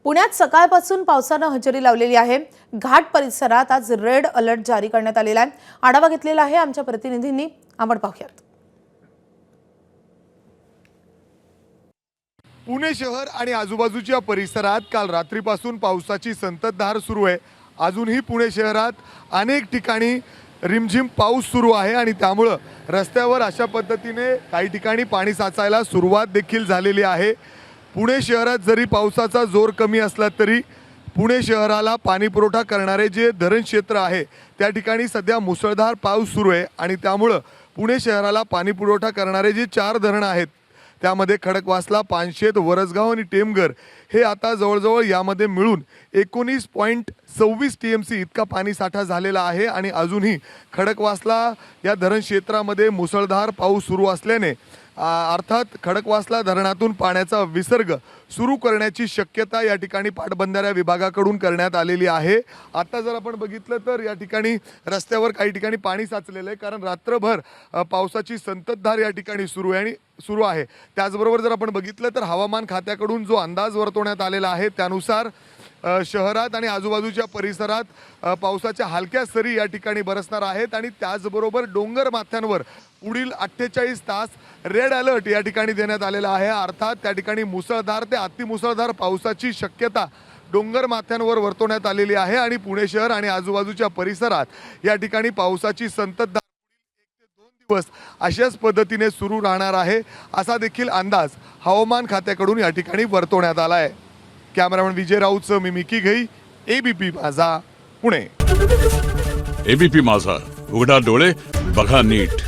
पुण्यात सकाळपासून पावसानं हजेरी लावलेली आहे। घाट परिसरात आज रेड अलर्ट जारी करण्यात आलेला आहे। आढावा घेतलेला आहे आमच्या प्रतिनिधींनी, आपण पाहूयात। पुणे शहर आणि आजूबाजूच्या परिसरात काल रात्रीपासून पावसाची संततधार सुरू आहे। अजूनही पुणे शहरात अनेक ठिकाणी रिमझिम पाऊस सुरू आहे आणि त्यामुळे रस्त्यावर अशा पद्धतीने काही ठिकाणी पाणी साचायला सुरुवात देखील झालेली आहे। पुणे शहरात जरी पावसाचा जोर कमी असला तरी पुणे शहराला पाणी पुरवठा करणारे जे धरण क्षेत्र आहे त्या ठिकाणी सध्या मुसळधार पाऊस सुरू आहे आणि त्यामुळे पुणे शहराला पाणी पुरवठा करणारे जे 4 धरण आहेत त्यामध्ये खडकवासला, पानशेत, वरसगाव आणि टेमघर हे आता जवळजवळ यामध्ये मिळून 19.26 TMC इतका पाणी साठा झालेला आहे आणि अजूनही खडकवासला या धरण क्षेत्रामध्ये मुसळधार पाऊस सुरू असल्याने अर्थात खडकवासला धरणातून पाण्याचा विसर्ग सुरू करण्याची शक्यता या ठिकाणी पाटबंधाऱ्या विभागाकडून करण्यात आलेली आहे। आता जर आपण बघितलं तर या ठिकाणी रस्त्यावर काही ठिकाणी पाणी साचलेलं आहे, कारण रात्रभर पावसाची संततधार या ठिकाणी सुरू आहे। त्याचबरोबर जर आपण बघितलं तर हवामान खात्याकडून जो अंदाज वर्तवण्यात आलेला आहे त्यानुसार शहरात आणि आजूबाजूच्या परिसरात पावसाच्या हलक्या सरी या ठिकाणी बरसणार आहेत आणि त्याचबरोबर डोंगर माथ्यांवर पुढील 48 तास रेड अलर्ट या ठिकाणी देण्यात आलेला आहे। अर्थात त्या ठिकाणी मुसळधार ते अतिमुसळधार पावसाची शक्यता डोंगर माथ्यांवर वर्तवण्यात आलेली आहे आणि पुणे शहर आणि आजूबाजूच्या परिसरात या ठिकाणी पावसाची संततधार 1 ते 2 दिवस अशाच पद्धतीने सुरू राहणार आहे, असा देखील अंदाज हवामान खात्याकडून या ठिकाणी वर्तवण्यात आला आहे। कॅमेरामन विजय राऊतसह मी मिकी घई, एबीपी माझा, पुणे। एबीपी माझा, उघडा डोळे बघा नीट।